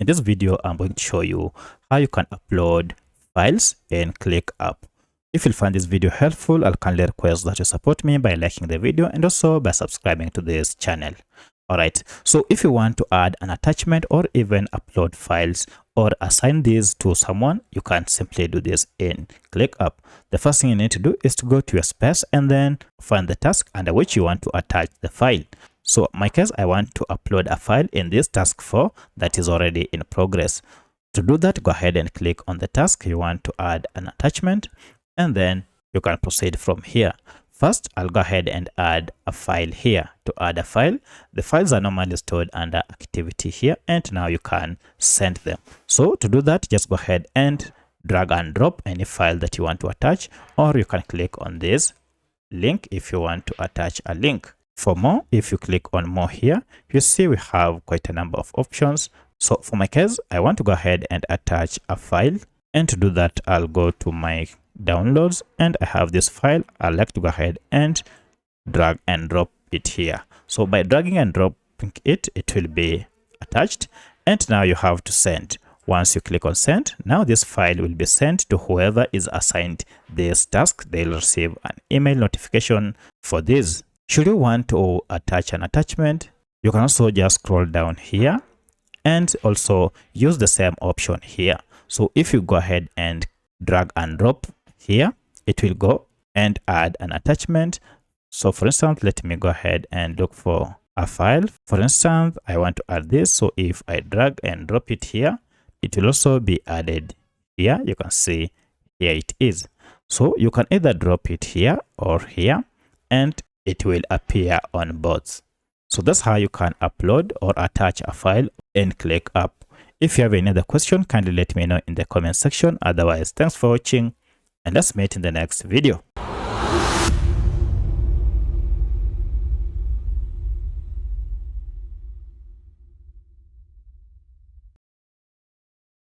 In this video, I'm going to show you how you can upload files in ClickUp. If you find this video helpful, I'll kindly request that you support me by liking the video and also by subscribing to this channel. Alright, so if you want to add an attachment or even upload files or assign these to someone, you can simply do this in ClickUp. The first thing you need to do is to go to your space and then find the task under which you want to attach the file. So in my case, I want to upload a file in this task 4 that is already in progress. To do that, go ahead and click on the task you want to add an attachment, and then you can proceed from here. First, I'll go ahead and add a file here. To add a file, the files are normally stored under activity here, and now you can send them. So to do that, just go ahead and drag and drop any file that you want to attach, or you can click on this link if you want to attach a link. For more, if you click on more here, you see we have quite a number of options. So for my case, I want to go ahead and attach a file. And to do that, I'll go to my downloads and I have this file. I'd like to go ahead and drag and drop it here. So by dragging and dropping it, it will be attached. And now you have to send. Once you click on send, now this file will be sent to whoever is assigned this task. They'll receive an email notification for this. Should you want to attach an attachment, you can also just scroll down here and also use the same option here. So if you go ahead and drag and drop here, it will go and add an attachment. So for instance, let me go ahead and look for a file. For instance, I want to add this. So if I drag and drop it here, it will also be added here. You can see here it is. So you can either drop it here or here, and it will appear on both. So that's how you can upload or attach a file in ClickUp. If you have any other question, kindly let me know in the comment section. Otherwise, thanks for watching and let's meet in the next video.